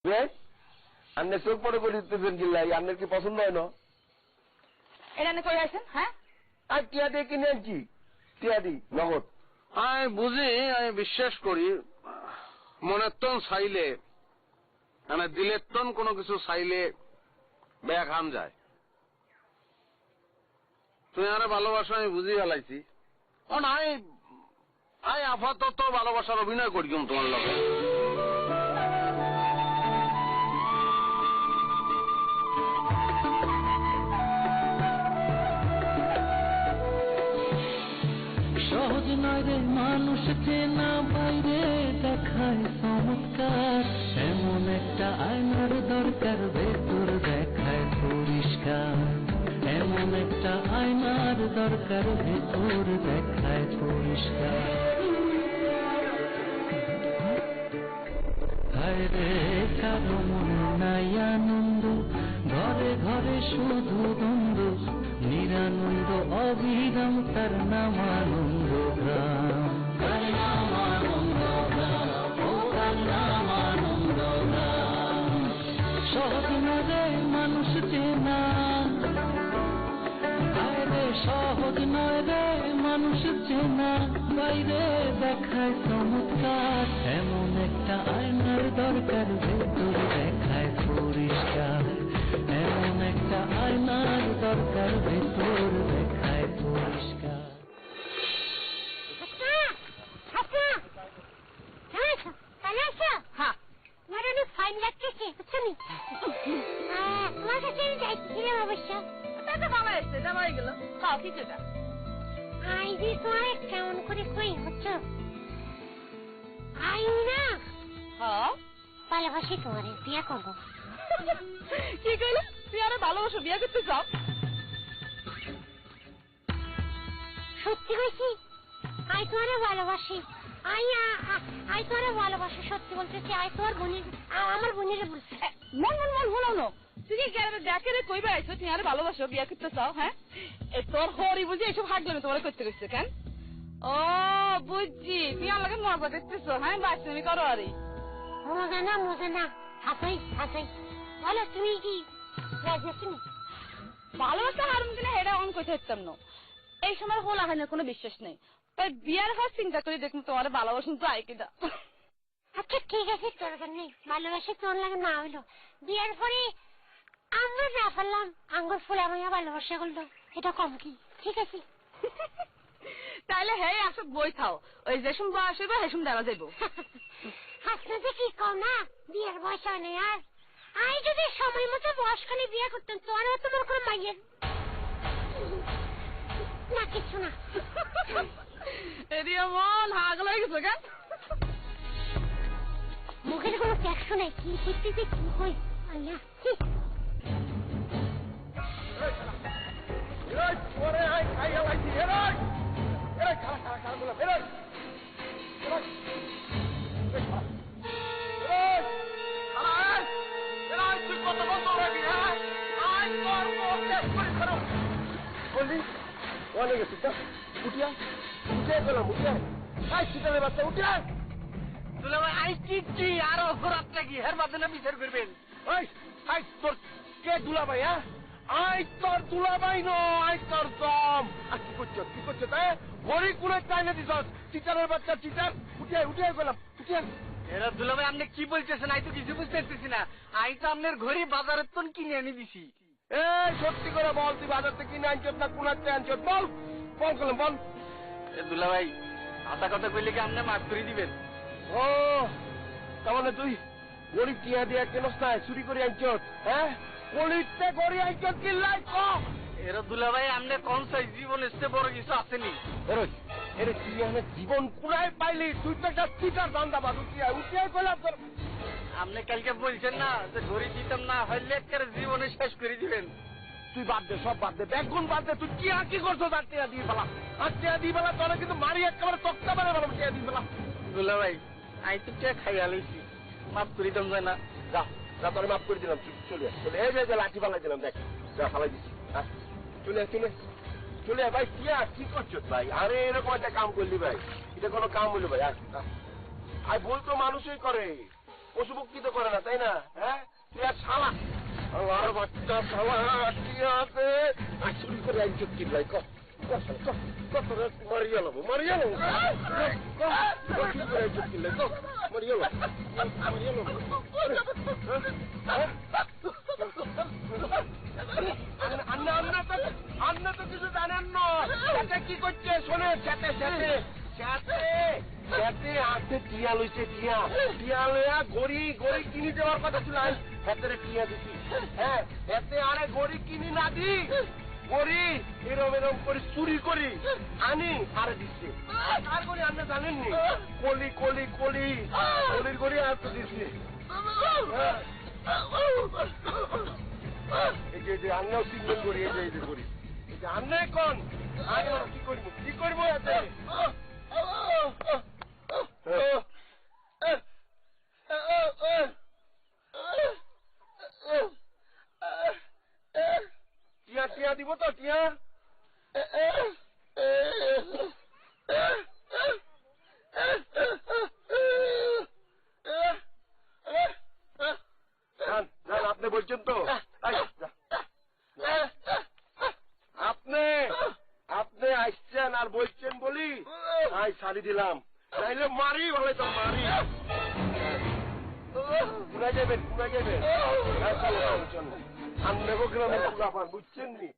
আন্নের চোখ পড়ে করে দিতেছেন কিল্লাই, আন্নের কি পছন্দ হয় না? এটা কই আছেন? হ্যাঁ, আর টিয়া দিয়ে কিনে আনছি, টিয়া দি নগদ। আমি বুঝি, আমি বিশ্বাস করি, মনের তন চাইলে মানে দিলের তন কোনো কিছু চাইলে বেয়া খান যায়। তুমি আরে ভালোবাসা আমি বুঝি ফেলাইছি। আমি আপাতত ভালোবাসার অভিনয় করিম তোমার লগে। সহজ নয় রে মানুষ চেনা, বাইরে দেখায় চমৎকার, এমন একটা আয়নার দরকার, ভেতর দেখায় পরিষ্কার, এমন একটা আয়নার দরকার, ভেতর দেখায় পরিষ্কার। হায় রে কারো মনে নাই আনন্দ, ঘরে ঘরে শুধু দ্বন্দ্ব, নিরানন্দ অবিরাম তার নাম আনন্দ গ্রাম, তার নাম আনন্দ গ্রাম, ও তার নাম আনন্দ গ্রাম। সহজ নয় মানুষ চেনা, বাইরে সহজ নয় রে মানুষ চেনা, বাইরে দেখায় চমৎকার, এমন একটা আয়নার দরকার, ভেতর দেখায় পরিষ্কার, এমন একটা আয়নার দরকার, ভেতর দেখায় পরিষ্কার। ফাইন লাগতেছে বুঝছো? তোমার কাছে আমি যাইছিলাম অবশ্য। ভালো এসছে, যা হয়ে গেল। খাও কিছুটা। আই যে তোমার কেমন করে কই বুঝছো? আই না ভালোবাসি তোমারে, বিয়া করবো। কি কইলে? তুই আরে ভালোবাসো, বিয়া করতে চাও? সত্যি কইছি, আই তোমারে ভালোবাসি। আই তোমারে ভালোবাসি, সত্যি বলতেছি। আই তোমার বোনের, আমার বোনের বলছি। মন মন মন হলো না। তুই কি দেখে রে কইবা আইছো তুই আরে ভালোবাসো, বিয়া করতে চাও? হ্যাঁ, এ তোর হরি বুঝি এইসব হাগলো তোমার করতে গেছে কেন? ও বুঝছি, তুই আমার লাগে মজা করতেছো। হ্যাঁ, বাস তুমি করো আরে। মজা না মজা না, হাসাই হাসাই। বলো তুমি কি রাজি আছো? ভালোবাসা হারুন কিনা হেডা অন করতে হতাম না। এই সময় হল আহানের কোনো বিশ্বাস নেই, তাই বিয়ার হওয়ার চিন্তা করে দেখুন তোমার ভালোবাসুন চাই কিনা। আচ্ছা ঠিক আছে, দরকার নেই। ভালোবাসা তোমার লাগে না হইলো, বিয়ার পরে আমরা না পারলাম আঙ্গুর ফুল আমায় ভালোবাসা করলো, এটা কম কি? ঠিক আছে। তাইলে হ্যাঁ আসব বই খাও, ওই যেসম বয়স হইব সেসম দেওয়া যাইব। আপনাদের কি কও না, বিয়ের বয়স হয় না। আর আমি যদি সময় মতো বয়সখানে বিয়ে করতাম, তোমার তোমার কোনো মাইয়ের না কিছু না। এরিয়া মন হাগল হয়ে গেছে কেন? মুখের কোনো ট্যাক্স নাই, কি করতে যে কি কই আল্লাহ। অনেক গেছে উঠিয়া উঠে গেলাম, উঠে শীতের বাচ্চা উঠে আরো রাত্রে কি হের মাধ্যমে বিচার করবেন? তোর কে দুলাভাই? হ্যাঁ, আই তোর দুলাভাই ন, আই তোর দম। আর কি করছো কি করছো? তাই ঘড়ি কুড়ে চাই না দিস, চিটারের বাচ্চা চিটার। উঠে উঠে গেলাম, উঠে। এরা দুলাভাই আপনি কি বলতেছেন? আমি তো কিছু বুঝতে পারতেছি না। আমি তো আপনার ঘড়ি বাজারের তো কিনে এনে দিছি। এই সত্যি করে বল, তুই বাজার থেকে কিনে আনছ না কোনাতে আনছ? বল বল করলাম, বল। দুলাভাই আশা কথা কইলে কি আপনি মাফ করে দিবেন? ও তার মানে তুই গরিব টিয়া দিয়া কেন চুরি করে আনছ? হ্যাঁ, গরিবতে গড়ি আনছ কি লাই? এরা দুলাভাই আপনি কোন চাই জীবন এসে বড় কিছু আসেনি। এরে তুই আমি জীবন কুড়াই পাইলি, তুই তো একটা চিটার ধান্দাবাজ। উঠিয়া উঠিয়া গেলাম তোর। আপনি কালকে বলছেন না যে ঘড়ি দিতাম না, হইলে একটা জীবনে শেষ করে দিবেন। তুই বাদ দে, সব বাদ দে, ব্যাগুন বাদ দে। তুই কি আর কি করছো? তার টিয়া দিয়ে পেলা, আর টিয়া দিয়ে পেলা তোরা কিন্তু মারি একেবারে তক্তা মারে বলো টিয়া দিয়ে পেলা। দুলাভাই আমি তো টিয়া খাইয়া লইছি, মাফ করে দিতাম যায় না? যা যা, তোর মাফ করে দিলাম, চলে চলে। এই যে লাঠি ফালাই দিলাম, দেখ যা ফালাই দিচ্ছি। হ্যাঁ, চলে চলে চলে ভাই। টিয়া কি করছো ভাই? আরে এরকম একটা কাম করলি ভাই, এটা কোনো কাম হইলো ভাই? আর ভুল তো মানুষই করে, পশুপক্ষিত করে না, তাই না? হ্যাঁ, টিয়া শালা, আমার বাচ্চা শালা টিয়া আছে, চুরি করে আইজত কিনলাই, মারিয়া লব, মারিয়া লব, চুরি করে আইজত কিনলাই, মারিয়া লব, মারিয়া লব। আন্না তো কিছু জানেন না, সাথে কি করছে শোনে, সাথে সাথে সাথে সাথে আছে টিয়া লইছে, টিয়া টিয়া লইয়া গড়ি গড়ি কিনি দেওয়ার কথা ছিল, হাতে টিয়া দিছি। হ্যাঁ, এতে আরে গড়ি কিনি না দি, গড়ি এরম এরম করে চুরি করি আনি আরে দিচ্ছে। আর গড়ি আপনি জানেননি, কলি কলি কলি কলির গড়ি আর তো দিচ্ছে। এই যে আন্নাও সিগন্যাল করি, এই যে করি, এই যে আন্না এখন কি করবো, কি করবো এতে? টিয়া টিয়া দিব তো, টিয়া আপনি বলছেন তো, আপনি আপনি আসছেন আর বলছেন বলি আই শাড়ি দিলাম, নাইলে মারি বলে তো মারি। কোথায় যাবেন, কোথায় যাবেন? সামনে গ্রামে পুরাপান, বুঝছেন নি?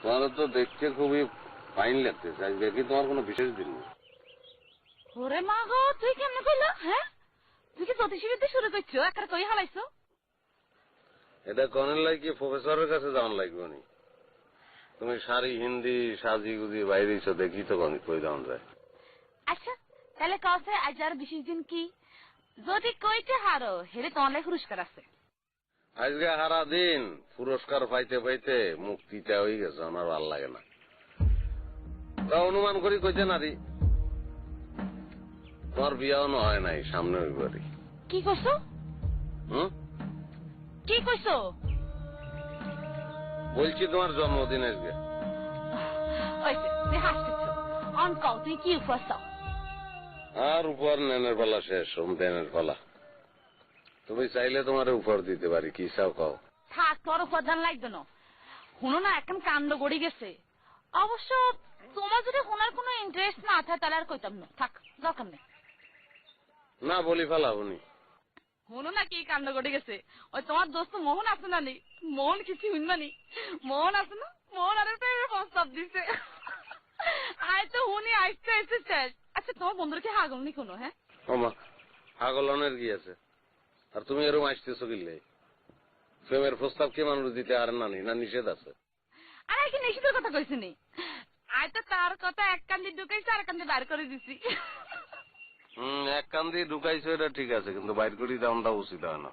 তোমার তো দেখতে খুবই ফাইন লাগতেছে, আজকে কি তোমার কোনো বিশেষ দিন নেই? ওরে মা গো, তুই কেমনে কইল? হ্যাঁ, তুই কি জ্যোতিষীবিদ্যা শুরু করছো? একটা কই হালাইছো? এটা কনের লাগি প্রফেসরের কাছে যাওয়ার লাগবে নি? তুমি শাড়ি হিন্দি সাজি গুজি বাইরেছো, দেখি তো কই যাওয়া যায়। আচ্ছা, তাহলে কাছে আজ আর বিশেষ দিন কি? যদি কইতে হারো হেরে তোমার লাই পুরস্কার আছে। আজকে সারা দিন পুরস্কার পাইতে পাইতে মুক্তিটা হয়ে গেছে, আমার ভাল লাগে না। তা অনুমান করি কইতে নারি তোমার বিয়াও না হয় নাই, সামনে ওই বাড়ি। কি করছো? কি কইছো? বলছি তোমার জন্মদিন আজকে। তুই হাসতেছ, অনকাও তুই কি উপহার চাও? আর উপহার নেনের পালা শেষ, দেনের পালা। তুমি চাইলে তোমার উপহার দিতে পারি, কি চাও কাও? থাক, তোর উপহার দান লাগবে না। শুনো না, এখন কাণ্ড গড়ি গেছে। অবশ্য তোমার যদি শোনার কোনো ইন্টারেস্ট না থাকে তাহলে আর কইতাম না, থাক, দরকার নেই। না বলি ফেলা উনি। শুনো না কি কাণ্ড গড়ি গেছে। ওই তোমার দোস্ত মোহন আছে না নি, মোহন কিছু শুনবানি, মোহন আছে না, মোহন আর প্রেমের প্রস্তাব দিছে। আয় তো হুনি আসতে আসতে শেষ। আচ্ছা, তোমার বন্ধুরা কি হাগল নি কোনো? হ্যাঁ ওমা, হাগলনের কি আছে? আর তুমি এরকম আসতেছো কিনলে? প্রেমের প্রস্তাব কি মানুষ দিতে আর না নিষেধ আছে? আরে কি নিষেধের কথা কইছি নি? আয় তো তার কথা এক কান দিয়ে ঢুকাইছে আর কান দিয়ে বাইর করে দিছি। এক কান দিয়ে ঢুকাইছো এটা ঠিক আছে, কিন্তু বাইর করে দেওয়াটা উচিত হয় না।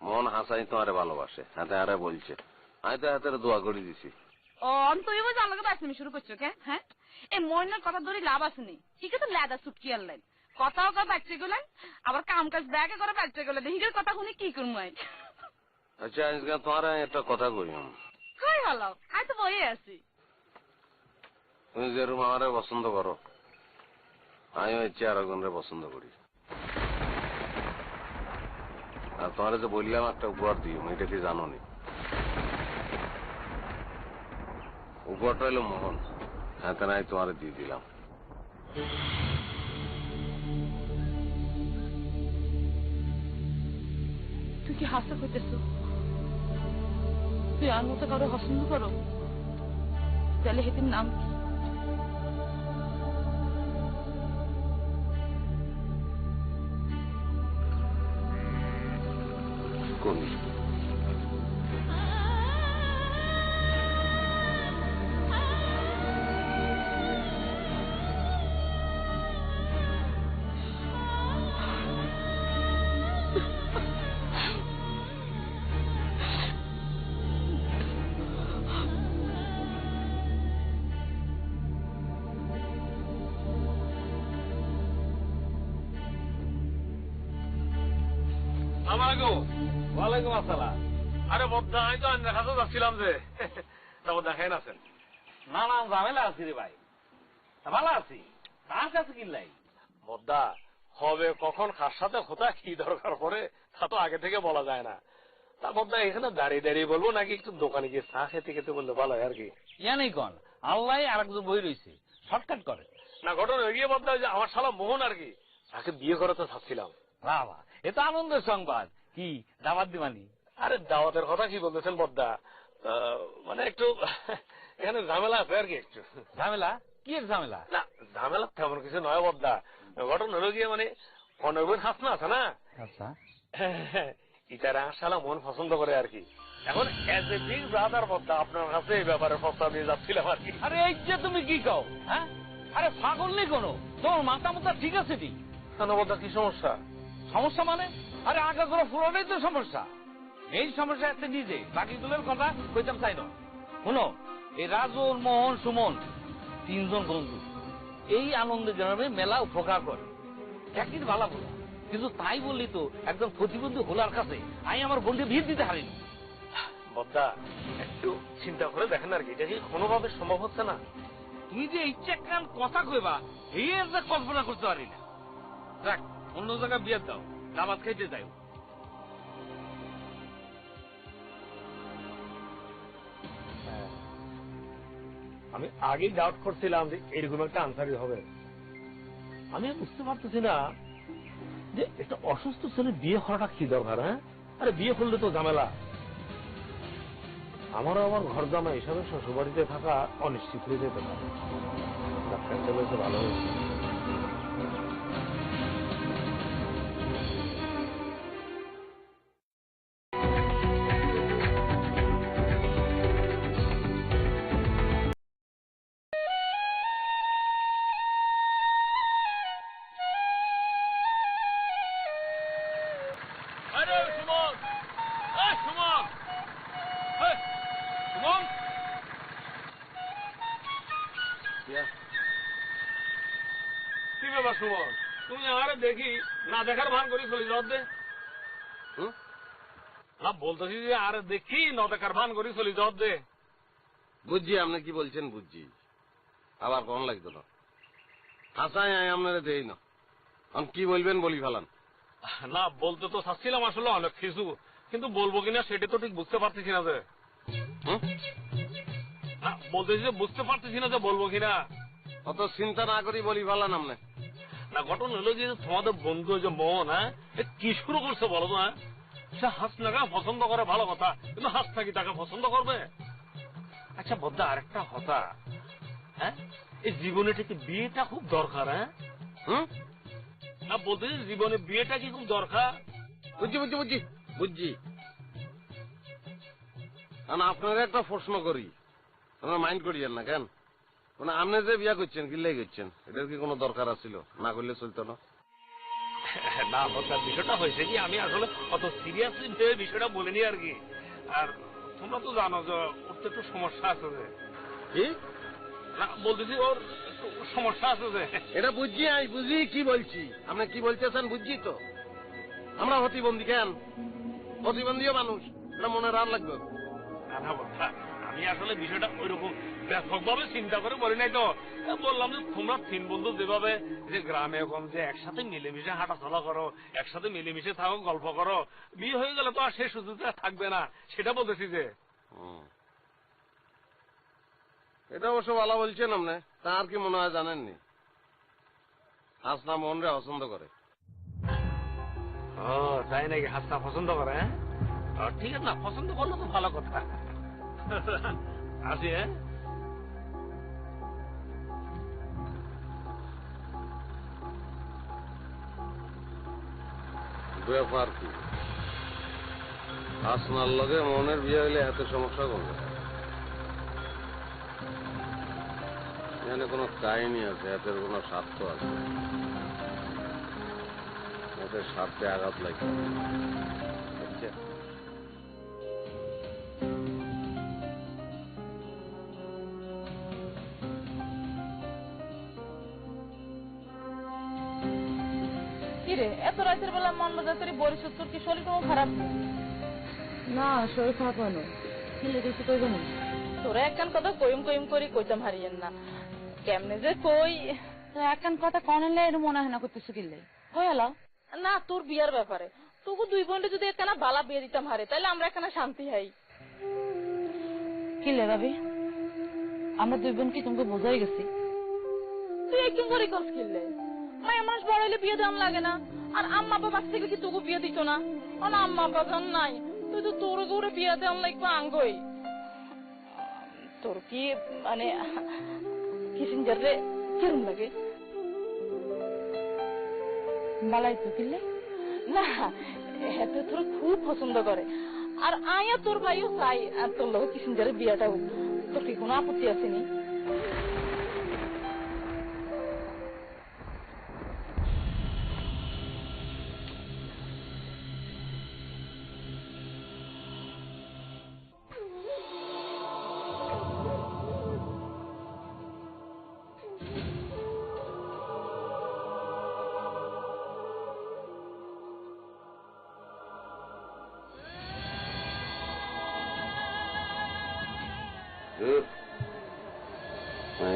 মন হাসাই তোমারে ভালোবাসে, হাতে হারে বলছে, আমি তো হাতের দোয়া করে দিছি। ও তুই বুঝি আমাকে বাঁচতে শুরু করছো কেন? হ্যাঁ, এই মইনের কথা ধরে লাভ আসেনি, ঠিক আছে? লেদা সুটকি আনলেন, কথাও কর বাচ্চা গেলেন, আবার কাম কাজ ব্যাগে করে বাচ্চা গেলেন, হিগের কথা শুনি কি করবো? আচ্ছা, আজকে তোমার একটা কথা কই। কই হলো? আমি তো বইয়ে আছি। তুমি যেরকম আমারে পছন্দ করো, আমি হচ্ছে আর একজনের পছন্দ করি। আর তোমার যে বললাম একটা উপহার দিও, এটা কি জানো নি? উপহারটা হলো মোহন, হ্যাঁ তা নাই তোমার দিয়ে দিলাম। তুই কি হাসা করতেছ? তুই আর মতো কারো পছন্দ করো? তাহলে হেতির নাম কি? কোন আসসালামাইকুম। ওয়ালাইকুম আসসালাম। আরে বদ্দা, আমি তো আপনার কাছে যাচ্ছিলাম যে, তা বদ্দা খেয়ে আছেন? না না ঝামেলা আছি রে ভাই, ভালো আছি। তার কাছে কিনলাই বদ্দা, হবে কখন কার সাথে কোথায় কি দরকার পড়ে তা তো আগে থেকে বলা যায় না। তা বদ্দা, এখানে দাঁড়িয়ে দাঁড়িয়ে বলবো নাকি একটু দোকানে গিয়ে চা খেতে খেতে বললে ভালো হয় আর কি? ইয়ানেই কন আল্লাহ আর একজন বই রয়েছে, শর্টকাট করে না, ঘটনা হয়ে গিয়ে বদ্দা, যে আমার শালা মোহন আর কি, তাকে বিয়ে করাতে চাচ্ছিলাম। বাবা, এ তো আনন্দের সংবাদ। কি দাবাত দিবানি? আরে দাওয়াতের কথা কি বলতেছেন বদ্দা, মানে একটু এখানে ঝামেলা আছে আর কি একটু। ঝামেলা? কি এর ঝামেলা? না, ঝামেলা তেমন কিছু নয় বদ্দা। ঘটনা হলো গিয়ে মানে অনর্বন হাসনা আছে না, আচ্ছা, ইটারা শালা মন পছন্দ করে আর কি। এখন এজ এ বিগ ব্রাদার বদ্দা, আপনার কাছে এই ব্যাপারে প্রস্তাব দিয়ে যাচ্ছিলাম আর কি। আরে এই যে তুমি কি কও, হ্যাঁ? আরে পাগল নেই কোনো, তোর মাথা মাথা ঠিক আছে ঠিক। কেন বদ্দা, কি সমস্যা? সমস্যা মানে? আরে আগে করে ফুরানোই তো সমস্যা। এই সমস্যা আছে নিজে, বাকিগুলোর কথা কইতাম চাই না। শুনো, এই রাজুর, মোহন, সুমন তিনজন বন্ধু এই আনন্দে গ্রামে মেলা উপকার করে, একদিন ভালো বলো। কিন্তু তাই বললি তো একজন প্রতিবন্ধী হোলার কাছে আমি আমার বোনকে ভিড় দিতে হারিনি। বদ্দা, একটু চিন্তা করে দেখেন আর কি, এটা কি কোনোভাবে সম্ভব হচ্ছে না? তুমি যে ইচ্ছা কান কথা কইবা এই যে কল্পনা করতে পারি না। দেখ, অন্য জায়গায় বিয়ে দাও, দাবাত খাইতে যাই। আমি আগেই ডাউট করছিলাম যে এরকম একটা আনসারই হবে। আমি বুঝতে পারতেছি না যে একটা অসুস্থ ছেলে বিয়ে করাটা কি দরকার। হ্যাঁ, আরে বিয়ে করলে তো ঝামেলা। আমারও আমার ঘর জামা হিসাবে শ্বশুরবাড়িতে থাকা অনিশ্চিত হয়ে যেতে পারে। ডাক্তার চলেছে, ভালো হয়েছে। আরে সুমন, সুমন, সুমন, কি ব্যাপার সুমন, তুমি আরে দেখি না দেখার ভান করি চলে যাও দে। না, বলতেছি যে আরে দেখি না দেখার ভান করি চলে যাও দে। বুঝছি আপনি কি বলছেন, বুঝছি, আবার কোন লাগতো না। হাসাই আপনারা দেই না, আমি কি বলবেন বলি ফেলান। না, বলতে তো চাচ্ছিলাম আসলে অনেক কিছু, কিন্তু বলবো কিনা সেটা তো ঠিক বুঝতে পারতেছি না যে। না, বলতেছি যে বুঝতে পারতেছি না যে বলবো কিনা। অত চিন্তা না করি বলি ফেলান আপনি। না, ঘটনা হলো যে তোমাদের বন্ধু যে মোহন, হ্যাঁ, কি শুরু করছে বলো তো? হ্যাঁ, সে হাসনাকে পছন্দ করে, ভালো কথা, কিন্তু হাসনা কি তাকে পছন্দ করবে? আচ্ছা বদ্দা, আরেকটা কথা, হ্যাঁ, এই জীবনে থেকে বিয়েটা খুব দরকার। হ্যাঁ, না, বলতেছি জীবনে বিয়েটা কি খুব দরকার? বুঝছি বুঝছি বুঝছি বুঝছি। আপনারা একটা প্রশ্ন করি, আপনারা মাইন্ড করিয়েন না কেন? মানে আপনি যে বিয়া করছেন কিল্লাই করছেন, এটার কি কোনো দরকার আছিল? না করলে চলতো না? না বদ্দা, বিষয়টা হয়েছে কি, আমি আসলে অত সিরিয়াসলি ভেবে বিষয়টা বলিনি আর কি। আর তোমরা তো জানো যে ওর তো একটু সমস্যা আছে যে। কি? না, বলতেছি ওর একটু সমস্যা আছে যে। এটা বুঝছি, আমি বুঝি কি বলছি। আপনি কি বলতেছেন বুঝছি তো। আমরা প্রতিবন্ধী কেন? প্রতিবন্ধীও মানুষ, এটা মনে রান লাগবে। না বদ্দা, আমি আসলে বিষয়টা ওইরকম ব্যাপকভাবে চিন্তা করে বলি নাই তো। বললাম যে তোমরা তিন বন্ধু যেভাবে যে গ্রামে এখন যে একসাথে মিলেমিশে হাঁটাচলা করো, একসাথে মিলেমিশে থাকো, গল্প করো, বিয়ে হয়ে গেলে তো আর সেই সুযোগটা থাকবে না, সেটা বলতেছি যে। এটা অবশ্য ভালো বলছেন আপনি। তা আর কি মনে হয় জানেননি, হাসনা মনরে পছন্দ করে। ও তাই নাকি? হাসনা পছন্দ করে? হ্যাঁ, ঠিক আছে, না পছন্দ করলে তো ভালো কথা। আসি। হ্যাঁ, ব্যাপার কি, হাসনার লগে মনের বিয়ে হইলে এত সমস্যা করবে? এখানে কোনো কাহিনী আছে, এতের কোনো স্বার্থ আছে, এদের স্বার্থে আঘাত লাগবে। কি রে কিরে এত রাতের বেলা মন বাজার করে বরিস তোর কি শরীর কোনো খারাপ? না শরীর খারাপ হয় না, কিলে কিছু করবে না। তোরা একখান কথা কইম কইম করি কইতাম হারিয়েন না, কেমনে যে কই। এখন কথা কনলে এর মনে হয় না করতেছে কিলে হয়ে এলো না তোর বিয়ার ব্যাপারে তোকে দুই বোনটা যদি একখানা বালা বিয়ে দিতাম হারে তাহলে আমরা একখানা শান্তি হাই। কিলে ভাবি আমরা দুই বোন কি তোমাকে বোঝাই গেছি? তুই একদম করে কস কিনলে মায়া মানুষ বড় হইলে বিয়ে দেওয়ান লাগে না? আর আম্মা বাবা বাচ্চা থেকে কি তোকে বিয়ে দিত না? ও না আম্মা বাবা জান নাই তুই তো তোর গৌরে বিয়ে দেওয়ান লাগবে আঙ্গই। তোর কি মানে কিসিঞ্জার রে কিরম লাগে? বালাই তো কিলে না এত তোর খুব পছন্দ করে আর আয়া তোর ভাইও চাই আর তোর লোক কিসিঞ্জারের বিয়েটা হোক। তোর কি কোনো আপত্তি আসেনি?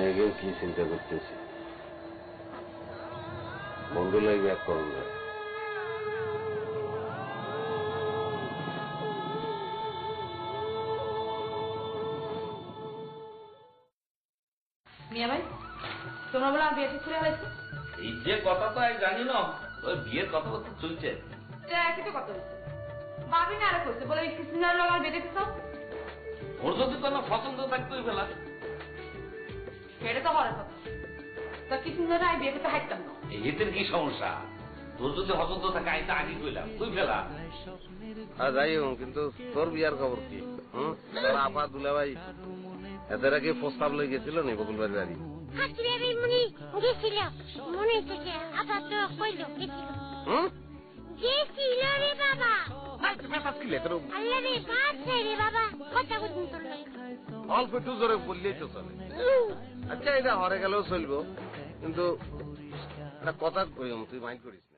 এখন কি চিন্তা করতেছি, বন্ধু লাগবে এক করুন যায়। মিয়া ভাই তোমরা বলে বিয়ে ঠিক করে হারাইছো? এই যে কথা তো আমি জানি না, ওই বিয়ের কথা তো চলছে। একই তো কথা হচ্ছে, ভাবি না আরে করছে বলে কিসিঞ্জার লোক আর বিয়ে দেখছো? ওর যদি কোনো পছন্দ থাকতো ওই বেলা সেটা তো হওয়ার কথা। তা কিসিঞ্জার আই বিয়ে করতে হাইতাম না। এদের কি সমস্যা? তোর যদি পছন্দ থাকে আমি তো আগে কইলাম তুই ফেলা। আর যাই হোক, কিন্তু তোর বিয়ার খবর কি? তোর আপা দুলা ভাই এদের আগে প্রস্তাব লই গেছিল নি বকুলবাড়ি বাড়ি? হাসিরে মনে গেছিল, মনে থেকে আবার তো কইলো গেছিল। গেছিল রে বাবা। আল্লাহ রে বাচ্চা রে বাবা, কথা বুঝুন তোর অল্প একটু জোরে বললেই তো চলে। আচ্ছা এটা হরে গেলেও চলবো, কিন্তু একটা কথা কইম, তুই মাইন্ড করিস না।